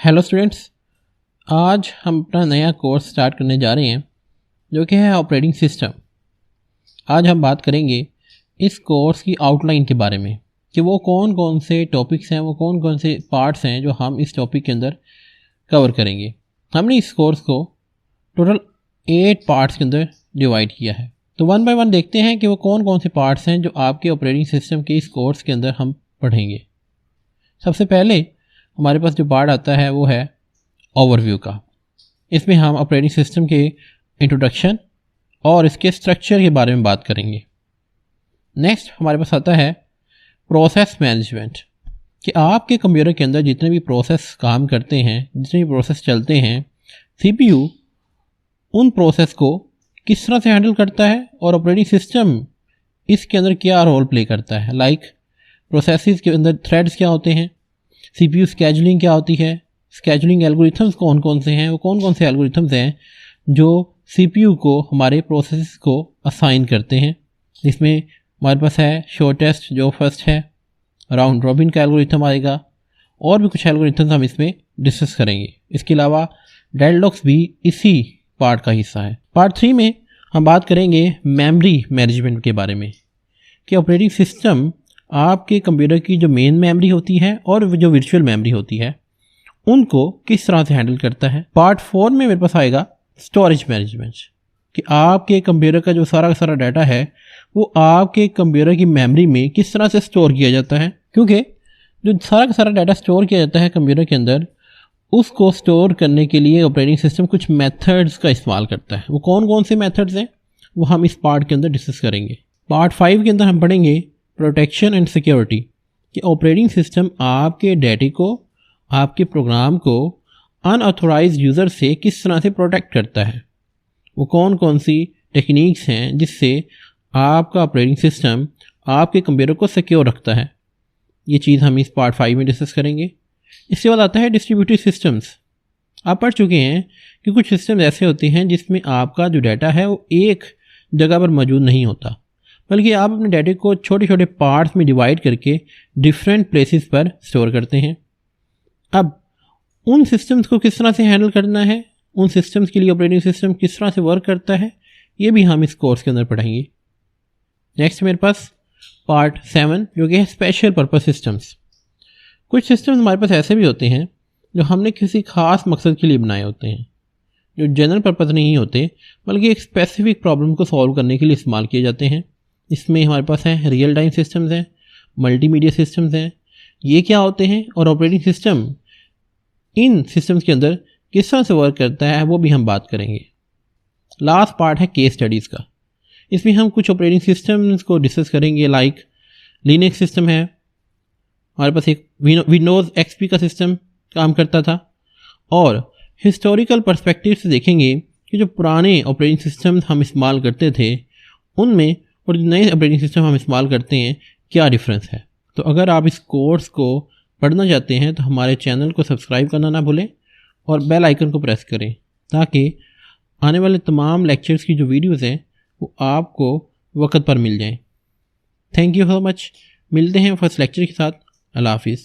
Hello students, आज हम अपना नया कोर्स स्टार्ट करने जा रहे हैं जो कि है ऑपरेटिंग सिस्टम। आज हम बात करेंगे इस कोर्स की आउटलाइन के बारे में कि वो कौन कौन से टॉपिक्स हैं, वो कौन कौन से पार्ट्स हैं जो हम इस टॉपिक के अंदर कवर करेंगे। हमने इस कोर्स को टोटल 8 पार्ट्स के अंदर डिवाइड किया है। तो वन बाय वन देखते हैं कि वो कौन कौन से पार्ट्स हैं जो आपके ऑपरेटिंग सिस्टम के इस कोर्स के अंदर हम पढ़ेंगे। सबसे पहले हमारे पास जो पार्ट आता है वो है ओवरव्यू का। इसमें हम ऑपरेटिंग सिस्टम के इंट्रोडक्शन और इसके स्ट्रक्चर के बारे में बात करेंगे। नेक्स्ट हमारे पास आता है प्रोसेस मैनेजमेंट, कि आपके कंप्यूटर के अंदर जितने भी प्रोसेस काम करते हैं, जितने भी प्रोसेस चलते हैं, सीपीयू उन प्रोसेस को किस तरह से हैंडल करता है और ऑपरेटिंग सिस्टम इसके अंदर क्या रोल प्ले करता है। लाइक प्रोसेसेस के अंदर थ्रेड्स क्या होते हैं, सीपीयू स्केजुलिंग क्या होती है, स्केजुलिंग एल्गोरिथम्स कौन कौन से हैं, वो कौन कौन से एल्गोरिथम्स हैं जो सीपीयू को हमारे प्रोसेस को असाइन करते हैं। इसमें हमारे पास है शॉर्टेस्ट जो फर्स्ट है, राउंड रॉबिन का एल्गोरिथम आएगा, और भी कुछ एल्गोरिथम्स हम इसमें डिस्कस करेंगे। इसके अलावा डेडलॉक्स भी इसी पार्ट का हिस्सा है। पार्ट 3 में हम बात करेंगे मेमोरी मैनेजमेंट के बारे में, कि ऑपरेटिंग सिस्टम आपके कंप्यूटर की जो मेन मेमोरी होती है और जो वर्चुअल मेमोरी होती है उनको किस तरह से हैंडल करता है। पार्ट 4 में मेरे पास आएगा स्टोरेज मैनेजमेंट, कि आपके कंप्यूटर का जो सारा डाटा है वो आपके कंप्यूटर की मेमोरी में किस तरह से स्टोर किया जाता है। क्योंकि जो सारा डाटा स्टोर किया जाता है कंप्यूटर के अंदर, उसको स्टोर करने के लिए ऑपरेटिंग सिस्टम कुछ मेथड्स का इस्तेमाल करता है। वो कौन कौन से मेथड्स हैं वो हम इस पार्ट के अंदर डिस्कस करेंगे। पार्ट 5 के अंदर हम पढ़ेंगे प्रोटेक्शन एंड सिक्योरिटी, कि ऑपरेटिंग सिस्टम आपके डेटा को, आपके प्रोग्राम को अनऑथोराइज्ड यूज़र से किस तरह से प्रोटेक्ट करता है। वो कौन कौन सी टेक्निक्स हैं जिससे आपका ऑपरेटिंग सिस्टम आपके कंप्यूटर को सिक्योर रखता है। ये चीज़ हम इस पार्ट 5 में डिस्कस करेंगे। इसके बाद आता है डिस्ट्रीब्यूटेड सिस्टम्स। आप पढ़ चुके हैं कि कुछ सिस्टम ऐसे होते हैं जिसमें आपका जो डाटा है वो एक जगह पर मौजूद नहीं होता, बल्कि आप अपने डाटा को छोटे छोटे पार्ट्स में डिवाइड करके डिफरेंट प्लेसेस पर स्टोर करते हैं। अब उन सिस्टम्स को किस तरह से हैंडल करना है, उन सिस्टम्स के लिए ऑपरेटिंग सिस्टम किस तरह से वर्क करता है, ये भी हम इस कोर्स के अंदर पढ़ेंगे। नेक्स्ट मेरे पास पार्ट 7 जो कि है स्पेशल पर्पस सिस्टम्स। कुछ सिस्टम्स हमारे पास ऐसे भी होते हैं जो हमने किसी खास मकसद के लिए बनाए होते हैं, जो जनरल पर्पस नहीं होते बल्कि एक स्पेसिफिक प्रॉब्लम को सॉल्व करने के लिए इस्तेमाल किए जाते हैं। इसमें हमारे पास है रियल टाइम सिस्टम्स हैं, मल्टीमीडिया सिस्टम्स हैं। ये क्या होते हैं और ऑपरेटिंग सिस्टम इन सिस्टम्स के अंदर किस तरह से वर्क करता है वो भी हम बात करेंगे। लास्ट पार्ट है केस स्टडीज़ का। इसमें हम कुछ ऑपरेटिंग सिस्टम्स को डिस्कस करेंगे। लाइक लिनक्स सिस्टम है, हमारे पास एक विंडोज़ एक्सपी का सिस्टम काम करता था, और हिस्टोरिकल पर्सपेक्टिव से देखेंगे कि जो पुराने ऑपरेटिंग सिस्टम्स हम इस्तेमाल करते थे उनमें और जो नए ऑपरेटिंग सिस्टम हम इस्तेमाल करते हैं क्या डिफरेंस है। तो अगर आप इस कोर्स को पढ़ना चाहते हैं तो हमारे चैनल को सब्सक्राइब करना ना भूलें और बेल आइकन को प्रेस करें, ताकि आने वाले तमाम लेक्चर्स की जो वीडियोस हैं वो आपको वक्त पर मिल जाएं। Thank you so much. मिलते हैं फर्स्ट लेक्चर के साथ। अल्लाह हाफिज़।